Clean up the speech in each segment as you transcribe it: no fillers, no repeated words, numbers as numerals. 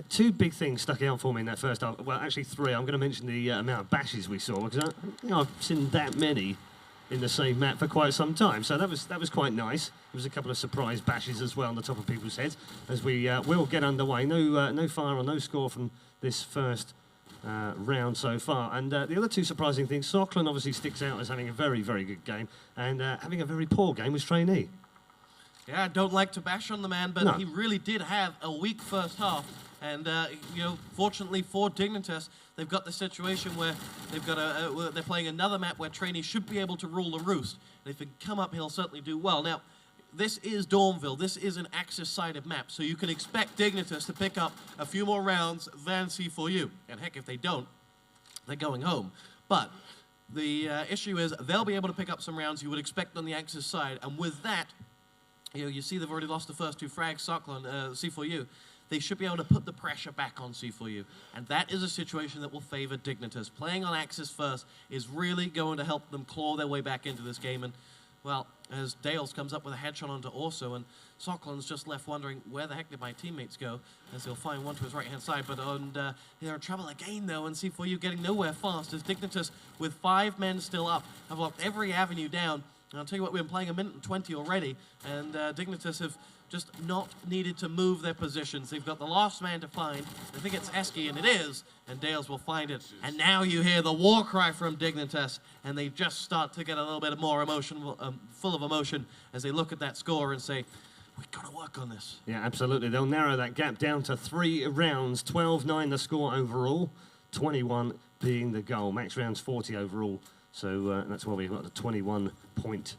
two big things stuck out for me in that first half. Well, actually three. I'm going to mention the amount of bashes we saw, because I've seen that many in the same map for quite some time. So that was quite nice. There was a couple of surprise bashes as well on the top of people's heads as we will get underway. No fire or no score from this first round so far. And the other two surprising things, SoCLoN obviously sticks out as having a very, very good game, and having a very poor game was Trainee. Yeah, I don't like to bash on the man, but he really did have a weak first half. And you know, fortunately for Dignitas, they've got the situation where they've got they're playing another map where Trainee should be able to rule the roost. And if he can come up, he'll certainly do well. Now, this is Dawnville. This is an Axis-sided map, so you can expect Dignitas to pick up a few more rounds than c4u. And heck, if they don't, they're going home. But the issue is they'll be able to pick up some rounds you would expect on the Axis side, and with that, you know, you see they've already lost the first two frags, SoCLoN, c4u. They should be able to put the pressure back on c4u. And that is a situation that will favor Dignitas. Playing on Axis first is really going to help them claw their way back into this game. And, well, as Dales comes up with a headshot onto auso, and SoCLoN's just left wondering, where the heck did my teammates go? As he'll find one to his right-hand side. But they're in trouble again, though, and c4u getting nowhere fast, as Dignitas, with 5 men still up, have locked every avenue down. And I'll tell you what, we've been playing 1:20 already, and Dignitas have just not needed to move their positions. They've got the last man to find. I think it's Eski, and it is, and Dales will find it. And now you hear the war cry from Dignitas, and they just start to get a little bit more emotion, full of emotion, as they look at that score and say, we've got to work on this. Yeah, absolutely. They'll narrow that gap down to 3 rounds. 12-9 the score overall, 21 being the goal. Max rounds 40 overall. So that's why we've got a 21-point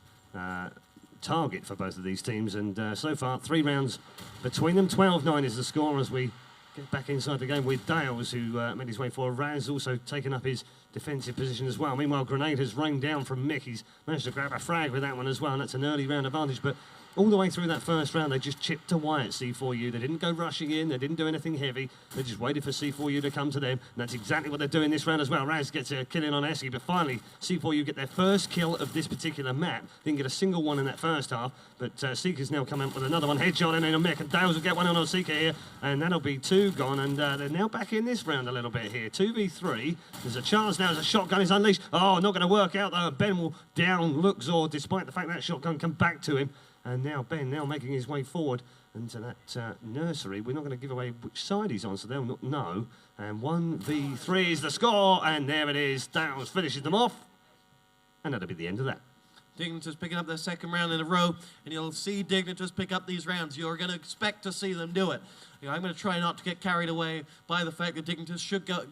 target for both of these teams. And so far, 3 rounds between them. 12-9 is the score as we get back inside the game with Dales, who made his way forward. Raz also taken up his defensive position as well. Meanwhile, Grenade has rained down from Mick. He's managed to grab a frag with that one as well, and that's an early round advantage. But all the way through that first round, they just chipped away at c4u. They didn't go rushing in. They didn't do anything heavy. They just waited for c4u to come to them. And that's exactly what they're doing this round as well. Raz gets a kill in on Eski, but finally, c4u get their first kill of this particular map. Didn't get a single one in that first half, but Seeker's now come out with another one. Headshot in on Mick, and Dales will get one on Seeker here, and that'll be 2 gone, and they're now back in this round a little bit here. 2v3. There's a chance now as a shotgun is unleashed. Oh, not going to work out, though. Ben will down Luxor, despite the fact that shotgun come back to him. And now Ben making his way forward into that nursery. We're not going to give away which side he's on, so they'll not know. And 1v3 is the score, and there it is. Dales finishes them off, and that'll be the end of that. Dignitas picking up their second round in a row, and you'll see Dignitas pick up these rounds. You're going to expect to see them do it. You know, I'm going to try not to get carried away by the fact that Dignitas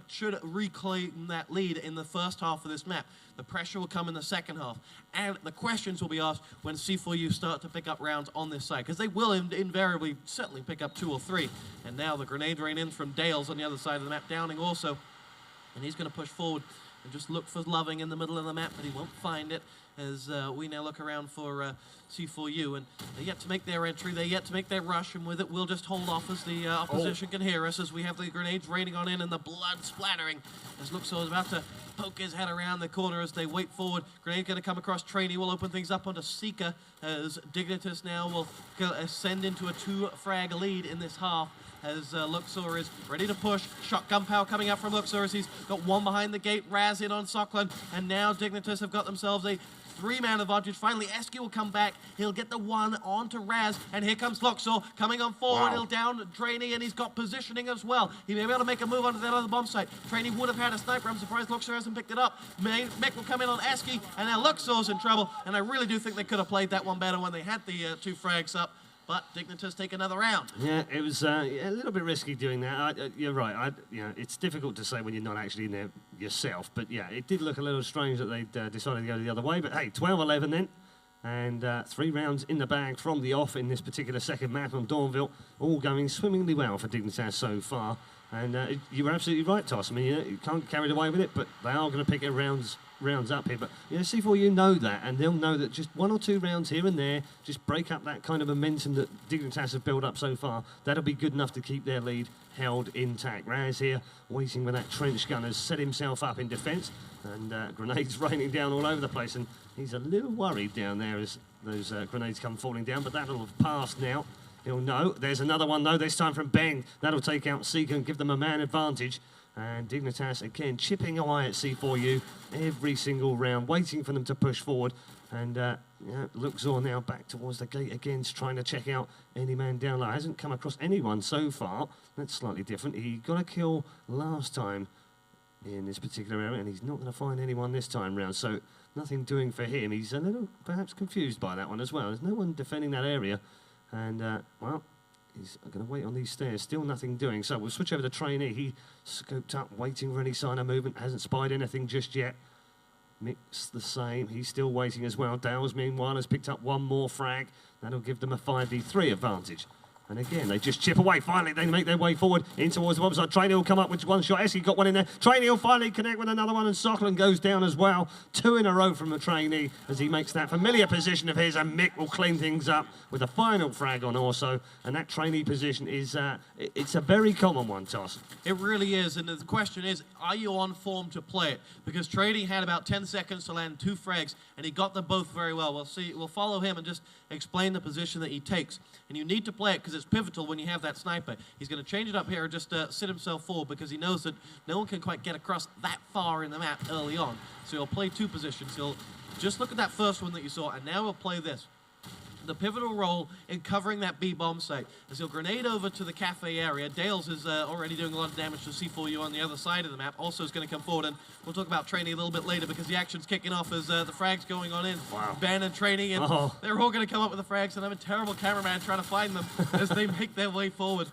should reclaim that lead in the first half of this map. The pressure will come in the second half, and the questions will be asked when c4u start to pick up rounds on this side, because they will invariably certainly pick up 2 or 3. And now the grenade rain in from Dales on the other side of the map, downing also, and he's going to push forward and just look for Loving in the middle of the map, but he won't find it, as we now look around for c4u, and they're yet to make their entry, they're yet to make their rush, and with it we'll just hold off as the opposition can hear us, as we have the grenades raining on in and the blood splattering, as Luxor is about to poke his head around the corner as they wait forward. Grenade going to come across Trainee, will open things up onto Seeker, as Dignitas now will ascend into a 2-frag lead in this half, as Luxor is ready to push. Shotgun power coming out from Luxor as he's got one behind the gate. Raz in on SoCLoN, and now Dignitas have got themselves a 3-man advantage. Finally, Eski will come back. He'll get the one onto Raz, and here comes Luxor coming on forward. Wow. He'll down Trainee, and he's got positioning as well. He may be able to make a move onto that other bomb site. Trainee would have had a sniper. I'm surprised Luxor hasn't picked it up. Mick will come in on Eski, and now Luxor's in trouble, and I really do think they could have played that one better when they had the 2 frags up. But Dignitas take another round. Yeah, it was a little bit risky doing that. You're right. You know, it's difficult to say when you're not actually in there yourself. But yeah, it did look a little strange that they decided to go the other way. But hey, 12-11 then. And 3 rounds in the bag from the off in this particular second map on Dawnville. All going swimmingly well for Dignitas so far. And you were absolutely right, Toss. I mean, you can't get carried away with it, but they are going to pick it rounds up here. But you know, c4u know that, and they'll know that just 1 or 2 rounds here and there, just break up that kind of momentum that Dignitas have built up so far. That'll be good enough to keep their lead held intact. Raz here, waiting with that trench gun, has set himself up in defence, and grenades raining down all over the place, and he's a little worried down there as those grenades come falling down, but that'll have passed now. He'll know. There's another one, though, this time from Ben. That'll take out c4u and give them a man advantage. And Dignitas, again, chipping away at c4u every single round, waiting for them to push forward. And Luxor now back towards the gate again, trying to check out any man down low. Hasn't come across anyone so far. That's slightly different. He got a kill last time in this particular area, and he's not going to find anyone this time round. So nothing doing for him. He's a little perhaps confused by that one as well. There's no one defending that area. And, well, he's going to wait on these stairs. Still nothing doing. So we'll switch over to trainee. He scoped up, waiting for any sign of movement. Hasn't spied anything just yet. Mick's the same. He's still waiting as well. Dales, meanwhile, has picked up one more frag. That'll give them a 5v3 advantage. And again, they just chip away. Finally, they make their way forward in towards the website. Trainee will come up with one shot. Eski got one in there. Trainee will finally connect with another one, and SoCLoN goes down as well. 2 in a row from the trainee as he makes that familiar position of his, and Mick will clean things up with a final frag on auso. And that trainee position is, it's a very common one, Toss. It really is, and the question is, are you on form to play it? Because trainee had about 10 seconds to land 2 frags, and he got them both very well. We'll follow him and just explain the position that he takes. And you need to play it because it's pivotal when you have that sniper. He's going to change it up here and just sit himself forward because he knows that no one can quite get across that far in the map early on. So he'll play 2 positions. He'll just look at that first one that you saw, and now he'll play this. The pivotal role in covering that B bomb site as he'll grenade over to the cafe area. Dales is already doing a lot of damage to c4u on the other side of the map. Also is going to come forward, and we'll talk about trainee a little bit later because the action's kicking off as the frags going on in. Wow. Ben and trainee, and they're all going to come up with the frags, and I'm a terrible cameraman trying to find them as they make their way forward.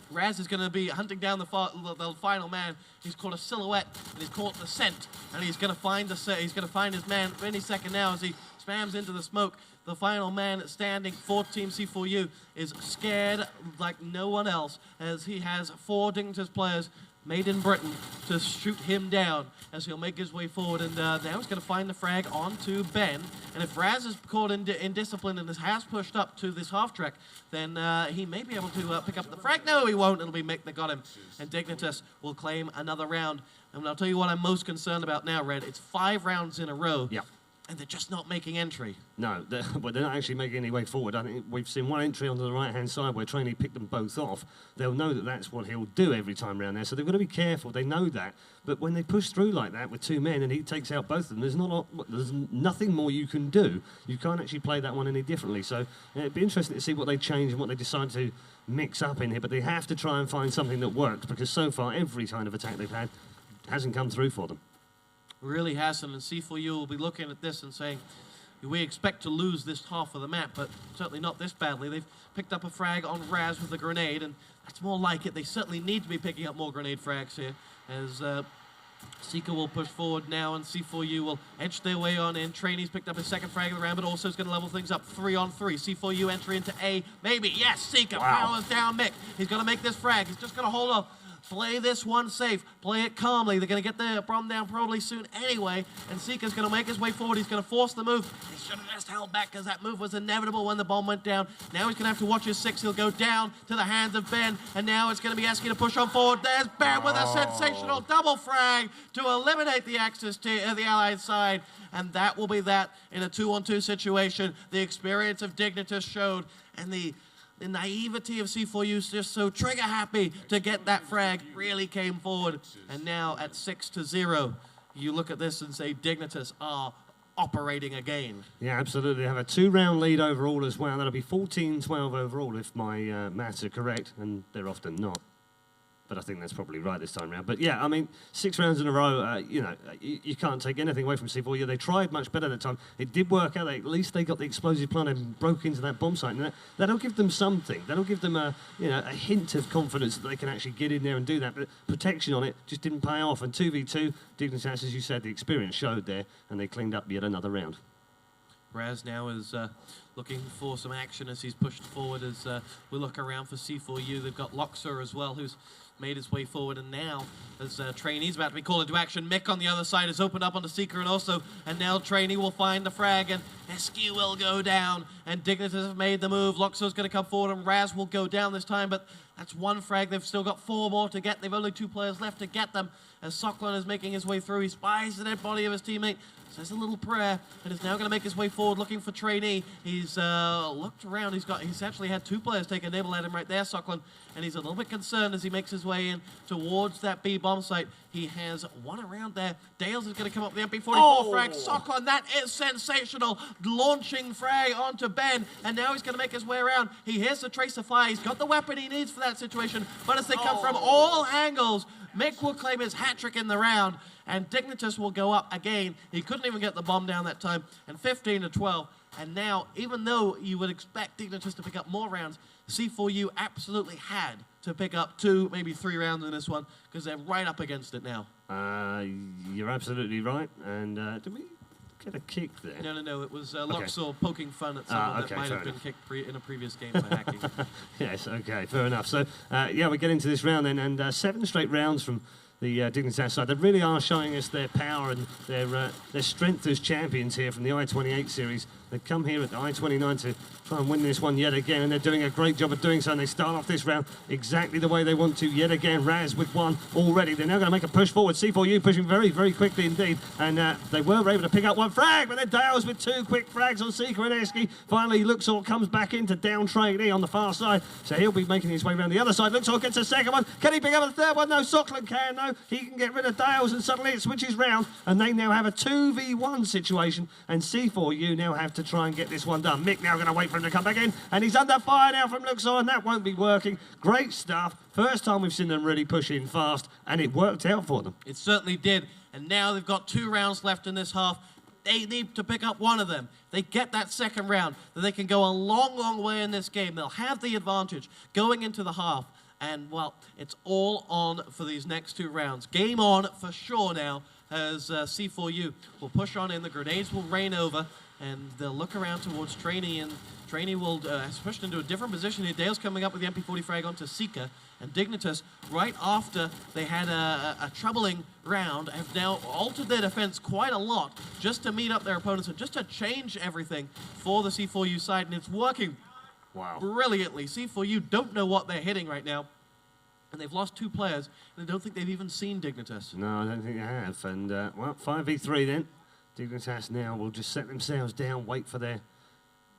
Raz is going to be hunting down the final man. He's caught a silhouette, and he's caught the scent, and he's going to find his man any second now as he spams into the smoke. The final man standing for Team c4u is scared like no one else as he has 4 Dignitas players made in Britain to shoot him down as he'll make his way forward. And now he's going to find the frag onto Ben. And if Raz is caught in discipline and has pushed up to this half track, then he may be able to pick up the frag. No, he won't. It'll be Mick that got him. And Dignitas will claim another round. And I'll tell you what I'm most concerned about now, Red. It's 5 rounds in a row. Yeah. And they're just not making entry. No, they're not actually making any way forward. I think we've seen one entry onto the right-hand side where trainee picked them both off. They'll know that that's what he'll do every time around there, so they've got to be careful. They know that. But when they push through like that with 2 men and he takes out both of them, there's nothing more you can do. You can't actually play that one any differently. So it'd be interesting to see what they change and what they decide to mix up in here. But they have to try and find something that works because so far every kind of attack they've had hasn't come through for them. Really hasn't, and c4u will be looking at this and saying, we expect to lose this half of the map, but certainly not this badly. They've picked up a frag on Raz with a grenade, and that's more like it. They certainly need to be picking up more grenade frags here, as c4u will push forward now, and c4u will edge their way on in. Trainee's picked up his 2nd frag of the round, but also is going to level things up 3 on 3. c4u entry into A, maybe, yes, c4u powers down Mick. He's going to make this frag. He's just going to hold off. Play this one safe. Play it calmly. They're going to get the bomb down probably soon anyway. And c4u's going to make his way forward. He's going to force the move. He should have just held back because that move was inevitable when the bomb went down. Now he's going to have to watch his 6. He'll go down to the hands of Ben. And now it's going to be eski to push on forward. There's Ben with a sensational double frag to eliminate the Axis the Allied side. And that will be that in a 2-on-2 situation. The experience of Dignitas showed. And the naivety of c4u is just so trigger happy to get that frag really came forward. And now at 6-0, you look at this and say Dignitas are operating again. Yeah, absolutely. They have a 2-round lead overall as well. That'll be 14-12 overall if my maths are correct, and they're often not. But I think that's probably right this time around. But yeah, I mean, 6 rounds in a row, you know, you can't take anything away from c4u. They tried much better that time. It did work out. At least they got the explosive plant and broke into that bomb site. And that'll give them something. That'll give them a hint of confidence that they can actually get in there and do that. But protection on it just didn't pay off. And 2v2, Dignitas, as you said, the experience showed there, and they cleaned up yet another round. Raz now is looking for some action as he's pushed forward as we look around for c4u. They've got Luxor as well, who's made his way forward, and now as trainee's about to be called into action, Mick on the other side has opened up onto c4u and also, and now trainee will find the frag, and eski will go down, and Dignitas have made the move. Luxor's going to come forward, and Raz will go down this time, but that's 1 frag. They've still got 4 more to get. They've only 2 players left to get them as SoCLoN is making his way through. He spies the dead body of his teammate, says a little prayer, and is now going to make his way forward looking for trainee. He's looked around. He's actually had 2 players take a nibble at him right there, SoCLoN, and he's a little bit concerned as he makes his way in towards that B bomb site. He has one around there. Dales is going to come up with the MP44 frag. SoCLoN, that is sensational. Launching frag onto Ben, and now he's going to make his way around. He hears the tracer fire. He's got the weapon he needs for that situation, but as they come from all angles, Mick will claim his hat-trick in the round, and Dignitas will go up again. He couldn't even get the bomb down that time, and 15-12. And now, even though you would expect Dignitas to pick up more rounds, c4u absolutely had to pick up 2, maybe 3 rounds in this one, because they're right up against it now. You're absolutely right. And did we get a kick there? No. It was Luxor poking fun at someone that might have been kicked in a previous game for hacking. Yes, okay, fair enough. So, yeah, we get into this round then, and 7 straight rounds from the Dignitas side. They really are showing us their power and their strength as champions here from the i28 series. They come here at the i29 to try and win this one yet again, and they're doing a great job of doing so, and they start off this round exactly the way they want to yet again. Raz with 1 already. They're now going to make a push forward. c4u pushing very, very quickly indeed, and they were able to pick up 1 frag, but then Dales with 2 quick frags on Seeker and Eski. Finally, Luxor comes back in to down trainee on the far side, so he'll be making his way around the other side. Luxor gets a second one. Can he pick up a third one? No, SoCLoN can, though. He can get rid of Dales, and suddenly it switches round, and they now have a 2v1 situation, and c4u now have to try and get this one done. Mick now going to wait for him to come back in, and he's under fire now from Luxor, and that won't be working. Great stuff. First time we've seen them really push in fast, and it worked out for them. It certainly did, and now they've got 2 rounds left in this half. They need to pick up 1 of them. They get that second round, then they can go a long, long way in this game. They'll have the advantage going into the half, and, well, it's all on for these next 2 rounds. Game on for sure now, as c4u will push on in. The grenades will rain over, and they'll look around towards trainee, and trainee will push into a different position here. Dale's coming up with the MP40 frag onto Seeker, and Dignitas, right after they had a troubling round, have now altered their defense quite a lot just to meet up their opponents and just to change everything for the c4u side, and it's working brilliantly. c4u don't know what they're hitting right now, and they've lost 2 players, and I don't think they've even seen Dignitas. No, I don't think they have, and, well, 5v3 then. Dignitas now will just set themselves down, wait for their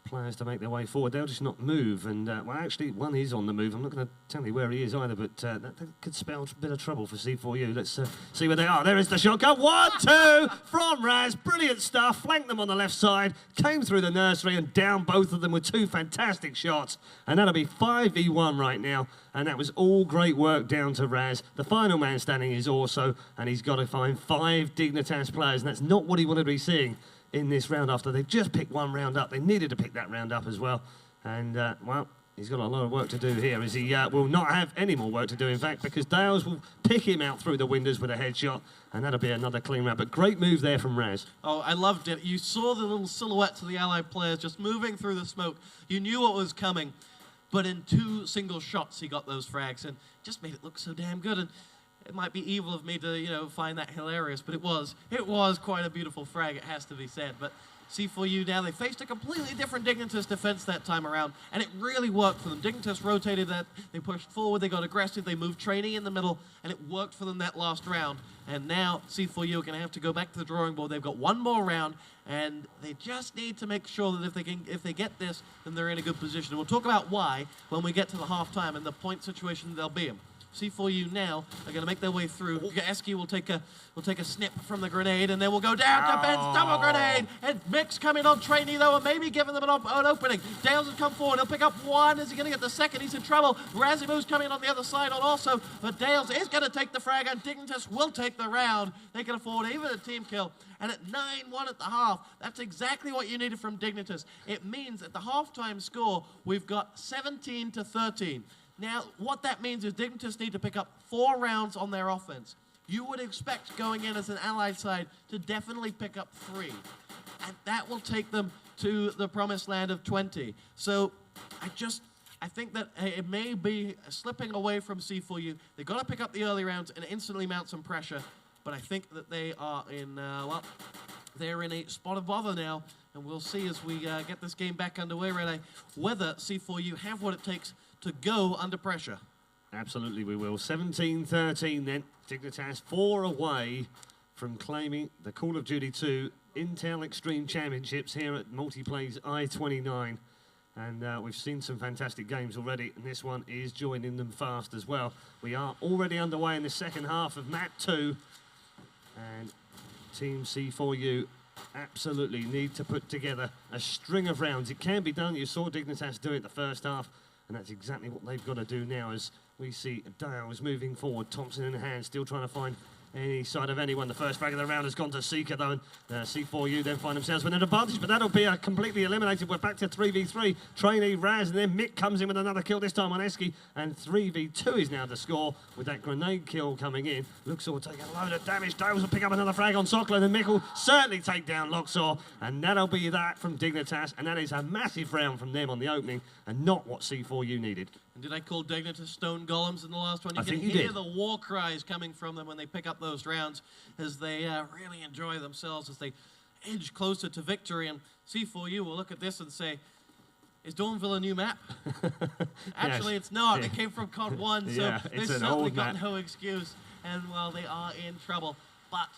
players to make their way forward. They'll just not move, and well, actually, 1 is on the move. I'm not going to tell you where he is either, but that could spell a bit of trouble for c4u. Let's see where they are. There is the shotgun. 1-2 from Raz. Brilliant stuff. Flanked them on the left side, came through the nursery and down both of them with 2 fantastic shots, and that'll be 5v1 right now. And that was all great work down to Raz. The final man standing is auso, and he's got to find 5 Dignitas players, and that's not what he wanted to be seeing in this round after they've just picked 1 round up. They needed to pick that round up as well. And, well, he's got a lot of work to do here, as he will not have any more work to do, in fact, because Dales will pick him out through the windows with a headshot, and that'll be another clean round. But great move there from Raz. Oh, I loved it. You saw the little silhouettes of the allied players just moving through the smoke. You knew what was coming. But in 2 single shots, he got those frags, and just made it look so damn good. And it might be evil of me to, you know, find that hilarious, but it was quite a beautiful frag, it has to be said. But c4u now, they faced a completely different Dignitas defense that time around, and it really worked for them. Dignitas rotated that, they pushed forward, they got aggressive, they moved trainee in the middle, and it worked for them that last round. And now c4u are going to have to go back to the drawing board. They've got 1 more round, and they just need to make sure that if they get this, then they're in a good position. And we'll talk about why when we get to the halftime and the point situation they'll be in. c4u now are going to make their way through. Eski will take a snip from the grenade, and then we'll go down to Ben's double grenade. And Mick's coming on trainee, though, and maybe giving them an opening. Dales has come forward. He'll pick up 1. Is he going to get the second? He's in trouble. Razimu's coming on the other side on also, but Dales is going to take the frag, and Dignitas will take the round. They can afford even a team kill. And at 9-1 at the half, that's exactly what you needed from Dignitas. It means at the halftime score, we've got 17-13. Now, what that means is Dignitas need to pick up 4 rounds on their offense. You would expect going in as an allied side to definitely pick up 3. And that will take them to the promised land of 20. So I think that it may be slipping away from c4u. They've got to pick up the early rounds and instantly mount some pressure. But I think that they are in, well, they're in a spot of bother now. And we'll see as we get this game back underway, ReDeYe, whether c4u have what it takes to go under pressure. Absolutely we will. 17-13 then. Dignitas 4 away from claiming the Call of Duty 2 Intel Extreme Championships here at Multiplay's i29. And we've seen some fantastic games already, and this one is joining them fast as well. We are already underway in the second half of map 2, and Team C4u absolutely need to put together a string of rounds. It can be done. You saw Dignitas do it the first half, and that's exactly what they've got to do now as we see Dales moving forward. Thompson in the hand, still trying to find any side of anyone. The first frag of the round has gone to Seeker, though, and C4u then find themselves with an advantage, but that'll be completely eliminated. We're back to 3v3. Trainee, Raz, and then Mick comes in with another kill, this time on Eski, and 3v2 is now the score with that grenade kill coming in. Luxor will take a load of damage. Dales will pick up another frag on SoCLoN, and Mick will certainly take down Luxor, and that'll be that from Dignitas, and that is a massive round from them on the opening, and not what C4u needed. And did I call Dignitas stone golems in the last one? I think you can hear did. the war cries coming from them when they pick up those rounds as they really enjoy themselves as they edge closer to victory. And C4u will look at this and say, is Dawnville a new map? Actually, yes. it's not. Yeah. It came from CoD1, so Yeah, they it's an certainly old got map. no excuse. And, well, they are in trouble. But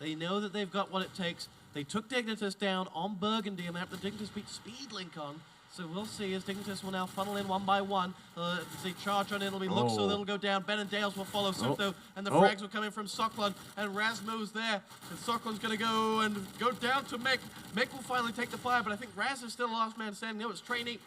they know that they've got what it takes. They took Dignitas down on Burgundy, a map that Dignitas beat Speedlink on. So we'll see as Dignitas will now funnel in one by one. As they charge on, it'll be Luxor that'll go down. beNNzje will follow suit though, and the frags will come in from SoCLoN, and Razmo's there. And SoCLoN's going to go down to Mick. Mick will finally take the fire, but I think Raz is still the last man standing. No, it's Trainee.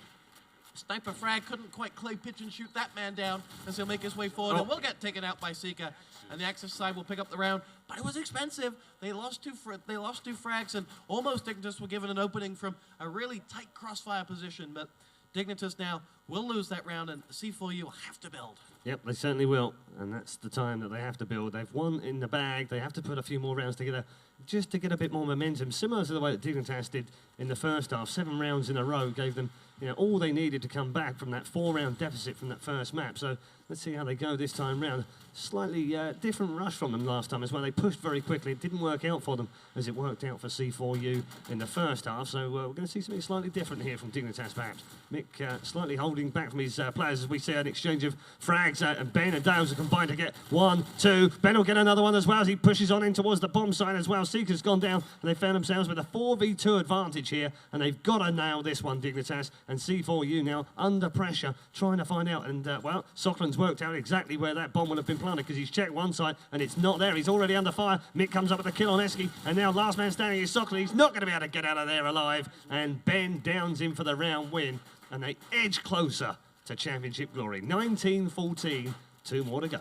Sniper frag couldn't quite clay pitch and shoot that man down as he'll make his way forward, and will get taken out by Seeker. And the Axis side will pick up the round, but it was expensive. They lost two frags, and almost Dignitas were given an opening from a really tight crossfire position. But Dignitas now will lose that round, and C4u will have to build. Yep, they certainly will, and that's the time that they have to build. They've won in the bag. They have to put a few more rounds together just to get a bit more momentum, similar to the way that Dignitas did in the first half. 7 rounds in a row gave them, all they needed to come back from that 4-round deficit from that first map. So let's see how they go this time round. Slightly different rush from them last time as well. They pushed very quickly. It didn't work out for them as it worked out for C4u in the first half. So we're going to see something slightly different here from Dignitas perhaps. Mick slightly holding back from his players as we see an exchange of frags, and Ben and Dales are combined to get 1, 2. Ben will get another one as well as he pushes on in towards the bomb side as well. Seeker's gone down, and they found themselves with a 4v2 advantage here, and they've got to nail this one, Dignitas, and C4u now under pressure, trying to find out, and well, SoCLoN's worked out exactly where that bomb would have been planted, because he's checked one side, and it's not there. He's already under fire. Mick comes up with a kill on Eski, and now last man standing is SoCLoN. He's not going to be able to get out of there alive, and Ben downs him for the round win, and they edge closer to championship glory. 19-14, 2 more to go.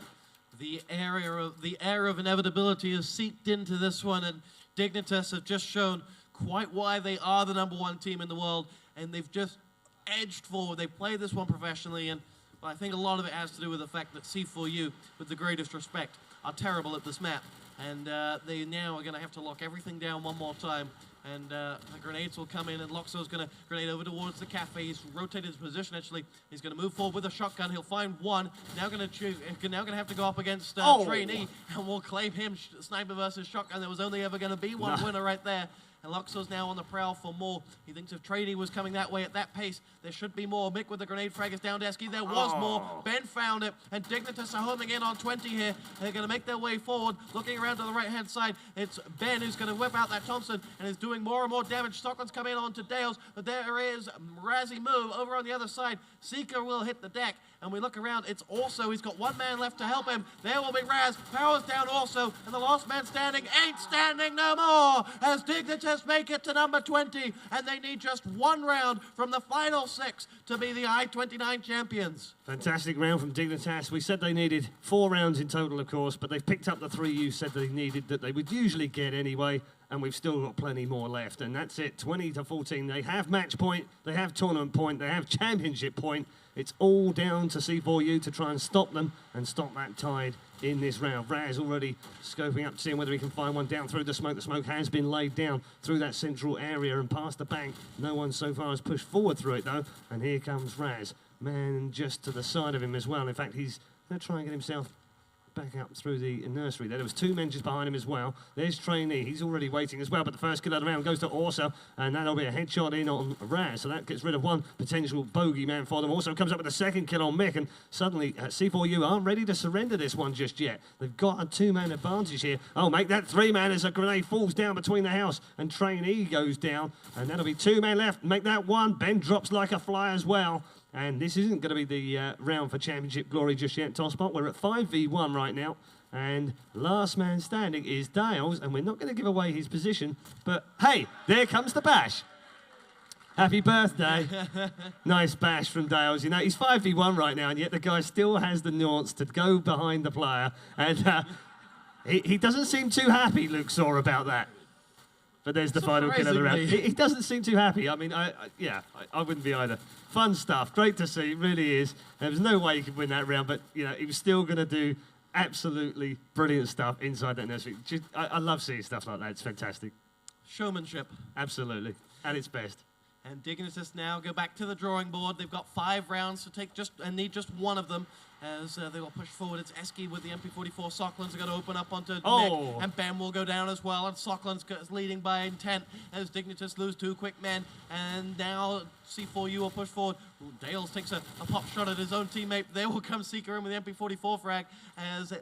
The air of inevitability has seeped into this one, and Dignitas have just shown quite why they are the #1 team in the world, and they've just edged forward. They played this one professionally, and well, I think a lot of it has to do with the fact that C4u, with the greatest respect, are terrible at this map, and they now are going to have to lock everything down one more time. And the grenades will come in, and Luxor's going to grenade over towards the cafe. He's rotated his position, actually. He's going to move forward with a shotgun. He'll find one. Now going to have to go up against Trainee, and we'll claim him sniper versus shotgun. There was only ever going to be one winner right there. And Luxor's now on the prowl for more. He thinks if Trainee was coming that way at that pace, there should be more. Mick with the grenade frag is down to Eski. There was more. Ben found it. And Dignitas are homing in on 20 here. They're going to make their way forward. Looking around to the right-hand side, it's Ben who's going to whip out that Thompson and is doing more and more damage. SoCLoN's coming in onto Dales. But there is Razmo's over on the other side. Seeker will hit the deck. And we look around, it's auso. He's got 1 man left to help him. There will be Raz. Powers down auso. And the last man standing ain't standing no more as Dignitas make it to #20. And they need just 1 round from the final 6 to be the i29 champions. Fantastic round from Dignitas. We said they needed 4 rounds in total, of course, but they've picked up the 3 you said they needed that they would usually get anyway, and we've still got plenty more left. And that's it, 20-14. They have match point, they have tournament point, they have championship point. It's all down to C4u to try and stop them and stop that tide in this round. Raz already scoping up, seeing whether he can find one down through the smoke. The smoke has been laid down through that central area and past the bank. No one so far has pushed forward through it, though. And here comes Raz. Man just to the side of him as well. In fact, he's going to try and get himself back up through the nursery there. There was 2 men just behind him as well. There's Trainee. He's already waiting as well, but the first kill of the round goes to auso, and that'll be a headshot in on Raz, so that gets rid of one potential bogey man for them. Also comes up with a second kill on Mick, and suddenly c4u aren't ready to surrender this one just yet. They've got a 2-man advantage here. Oh, make that 3-man as a grenade falls down between the house, and Trainee goes down, and that'll be 2 men left. Make that 1. Ben drops like a fly as well. And this isn't going to be the round for championship glory just yet, TosspoT. We're at 5v1 right now. And last man standing is Dales. And we're not going to give away his position. But, hey, there comes the bash. Happy birthday. Nice bash from Dales. You know, he's 5v1 right now, and yet the guy still has the nuance to go behind the player. And he doesn't seem too happy, Luke Saw, about that. But there's the final kill of the round. He doesn't seem too happy. I mean, I wouldn't be either. Fun stuff. Great to see. It really is. There was no way he could win that round, but, you know, he was still going to do absolutely brilliant stuff inside that nursery. I love seeing stuff like that. It's fantastic. Showmanship. Absolutely. At its best. And Dignitas now go back to the drawing board. They've got 5 rounds to take and need just 1 of them as they will push forward. It's Eski with the MP44. SoCLoN's going to open up onto Mick, and Ben will go down as well. And SoCLoN's leading by intent as Dignitas lose 2 quick men. And now c4u will push forward. Dales takes a pop shot at his own teammate. There will come Seeker in with the MP44 frag as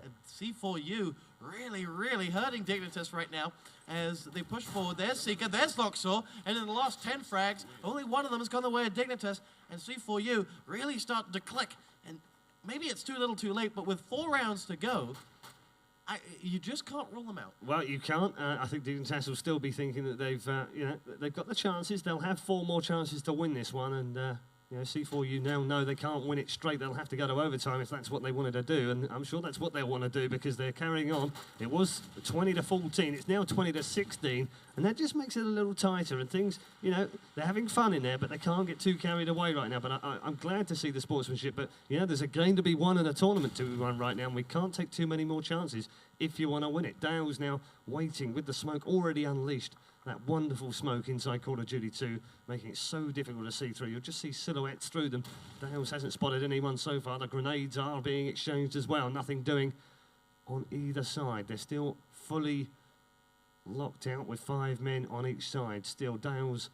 c4u really hurting Dignitas right now as they push forward. There's Seeker, there's luxor, and in the last 10 frags, only 1 of them has gone the way of Dignitas, and c4u really starting to click. And maybe it's too little too late, but with 4 rounds to go, you just can't rule them out. Well, you can't. I think Dignitas will still be thinking that they've got the chances. They'll have 4 more chances to win this one, and you know, c4u now know they can't win it straight. They'll have to go to overtime if that's what they wanted to do, and I'm sure that's what they'll want to do because they're carrying on. It was 20-14. It's now 20-16, and that just makes it a little tighter. And things, you know, they're having fun in there, but they can't get too carried away right now. But I'm glad to see the sportsmanship. But you know, there's a game to be won and a tournament to be won right now, and we can't take too many more chances if you want to win it. Dale's now waiting with the smoke already unleashed. That wonderful smoke inside Call of Duty 2, making it so difficult to see through. You'll just see silhouettes through them. Dales hasn't spotted anyone so far. The grenades are being exchanged as well. Nothing doing on either side. They're still fully locked out with 5 men on each side. Still, Dales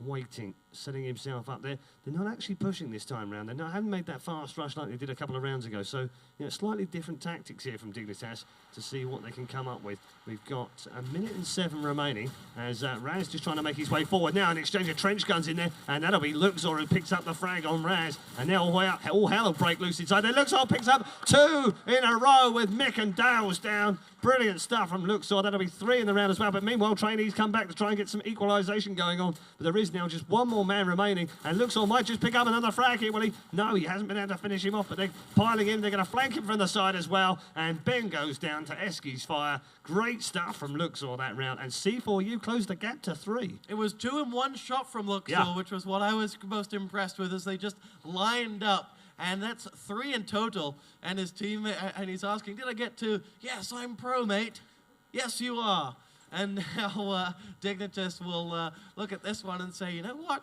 waiting, setting himself up there. They're not actually pushing this time round. They haven't made that fast rush like they did a couple of rounds ago. So, you know, slightly different tactics here from Dignitas to see what they can come up with. We've got 1 minute and 7 remaining as Raz just trying to make his way forward now. An exchange of trench guns in there, and that'll be Luxor who picks up the frag on Raz. And now all hell will break loose inside there. Luxor picks up 2 in a row with Mick and Dales down. Brilliant stuff from Luxor. That'll be 3 in the round as well. But meanwhile, trainees come back to try and get some equalisation going on. But there is now just 1 more man remaining. And Luxor might just pick up another frag here, will he? No, he hasn't been able to finish him off. But they're piling in. They're going to flank him from the side as well. And Ben goes down to Eski's fire. Great stuff from Luxor that round. And c4u closed the gap to 3. It was 2 in 1 shot from Luxor, which was what I was most impressed with as they just lined up. And that's 3 in total. And his team, and he's asking, did I get 2? Yes, I'm pro, mate. Yes, you are. And now Dignitas will look at this one and say, you know what?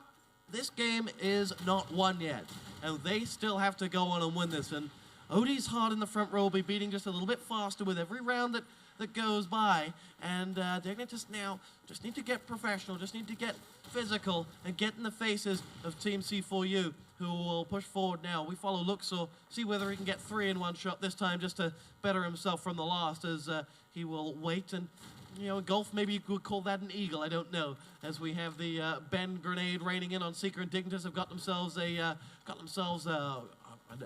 This game is not won yet. And they still have to go on and win this. And Odie's hard in the front row will be beating just a little bit faster with every round that goes by. And Dignitas now just need to get professional, just need to get physical and get in the faces of Team c4u, who will push forward now. We follow Luxor, see whether he can get 3 in 1 shot this time just to better himself from the last as he will wait. And, you know, in golf, maybe you could call that an eagle, I don't know. As we have the Ben grenade raining in on Seeker, and Dignitas have got themselves an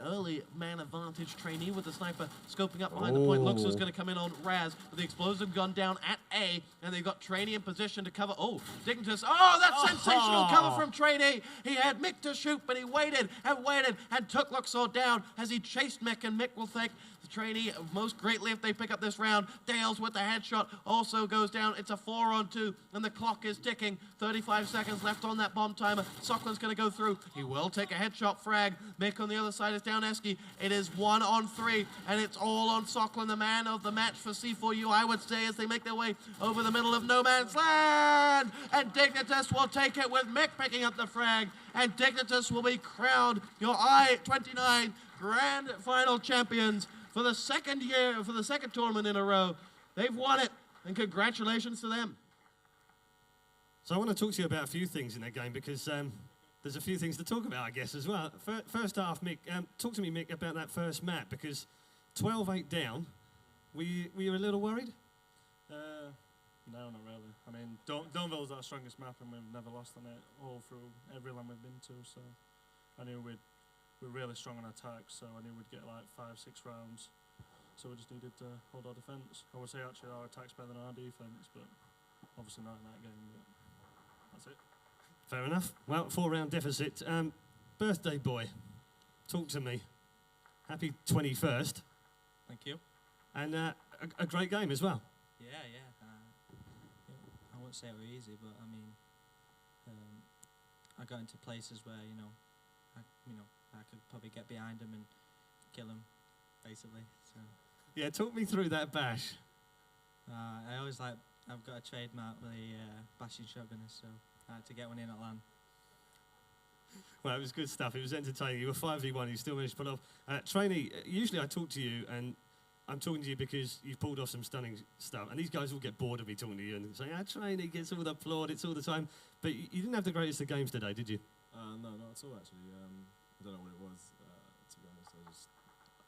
early man advantage. Trainee with the sniper scoping up behind the point. Luxor's going to come in on Raz with the explosive gun down at A, and they've got Trainee in position to cover. Oh, Dignitas. Oh, that's sensational cover from Trainee. He had Mick to shoot, but he waited and took Luxor down as he chased Mick, and Mick will thank the Trainee most greatly if they pick up this round. Dales with the headshot also goes down. It's a 4-on-2, and the clock is ticking. 35 seconds left on that bomb timer. SoCLoN's going to go through. He will take a headshot frag. Mick on the other side is down Eski. It is 1-on-3, and it's all on SoCLoN, the man of the match for c4u, I would say, as they make their way over the middle of no man's land. And Dignitas will take it with Mick picking up the frag, and Dignitas will be crowned your i29 Grand Final champions for the second tournament in a row. They've won it, and congratulations to them. So I want to talk to you about a few things in that game because there's a few things to talk about, I guess, as well. First half, Mick, talk to me, Mick, about that first map because 12-8 down, were you a little worried? No, not really. I mean, Donville's our strongest map and we've never lost on it all through every land we've been to, so I knew we're really strong on attack, so I knew we'd get like 5-6 rounds. So we just needed to hold our defence. I would say actually our attack's better than our defence, but obviously not in that game, but that's it. Fair enough. Well, 4-round deficit. Birthday boy, talk to me. Happy 21st. Thank you. And a great game as well. Yeah. I won't say it was easy, but I mean, I got into places where I could probably get behind him and kill him, basically. So. Yeah, talk me through that bash. I've got a trademark with a bashing shotgunner, so I had to get one in at LAN. Well, it was good stuff. It was entertaining. You were 5v1. You still managed to pull it off. Trainee, usually I talk to you, and I'm talking to you because you've pulled off some stunning stuff. And these guys will get bored of me talking to you and saying, Trainee gets all the plaudits all the time. But you didn't have the greatest of games today, did you? No, not at all, actually. I don't know what it was, to be honest.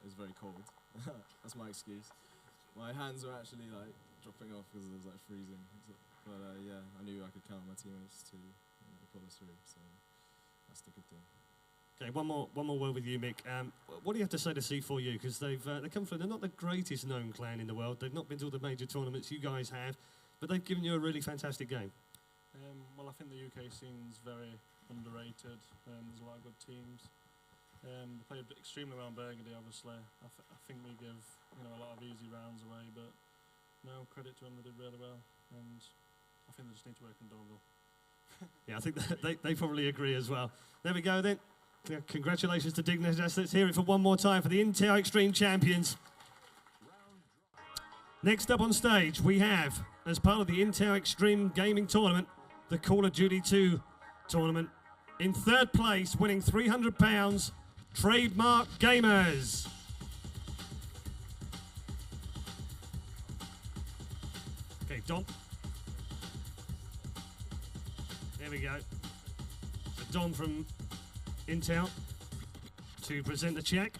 It was very cold. That's my excuse. My hands were actually like dropping off because it was like freezing. But yeah, I knew I could count on my teammates to pull us through. So that's the good thing. Okay, one more word with you, Mick. What do you have to say to C4u? Because they come from, they're not the greatest known clan in the world. They've not been to all the major tournaments you guys have, but they've given you a really fantastic game. Well, I think the UK scene's very underrated. There's a lot of good teams. They played extremely well in Burgundy, obviously. I think we give a lot of easy rounds away, but no, credit to them, they did really well. And I think they just need to work on Donville. Yeah, I think they probably agree as well. There we go then. Congratulations to Dignitas. Let's hear it for one more time for the Intel Extreme champions. Next up on stage, we have, as part of the Intel Extreme Gaming Tournament, the Call of Duty 2 tournament. In third place, winning £300, Trademark Gamers. Okay, Dom. There we go. So Dom from Intel to present the check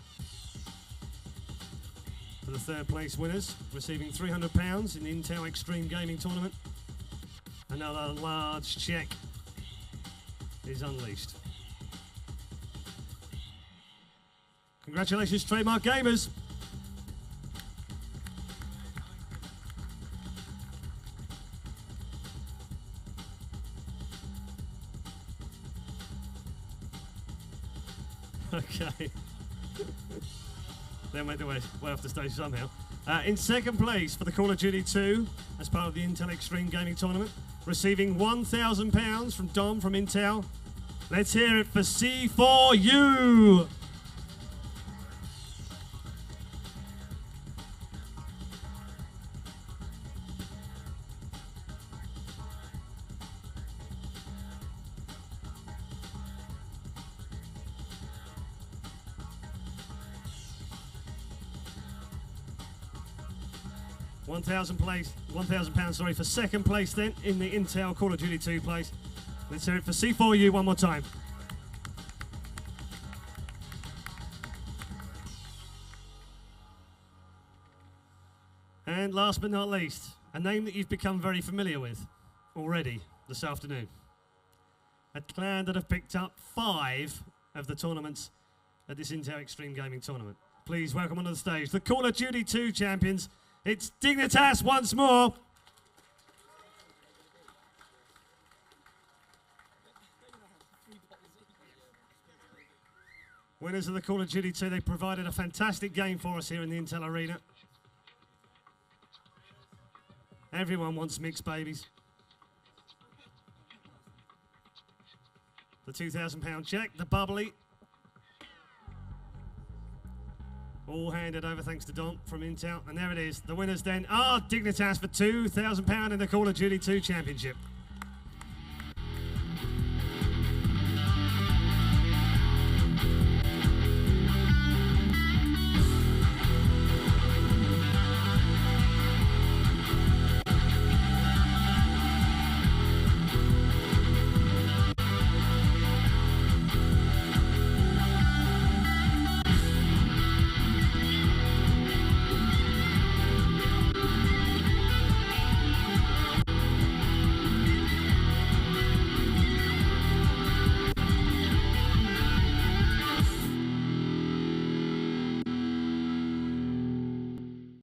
for the third place winners, receiving £300 in the Intel Extreme Gaming Tournament. Another large check is unleashed. Congratulations, Trademark Gamers. Okay. They made their way off the stage somehow. In second place for the Call of Duty 2, as part of the Intel Extreme Gaming Tournament, receiving £1,000 from Dom from Intel. Let's hear it for c4u. £1,000, sorry, for second place then in the Intel Call of Duty 2 place. Let's hear it for c4u one more time. And last but not least, a name that you've become very familiar with already this afternoon. A clan that have picked up 5 of the tournaments at this Intel Extreme Gaming Tournament. Please welcome onto the stage the Call of Duty 2 champions. It's Dignitas once more. Winners of the Call of Duty 2, they provided a fantastic game for us here in the Intel Arena. Everyone wants mixed babies. The £2,000 check, the bubbly. All handed over thanks to Dom from Intel. And there it is. The winners then are Dignitas for £2,000 in the Call of Duty 2 Championship.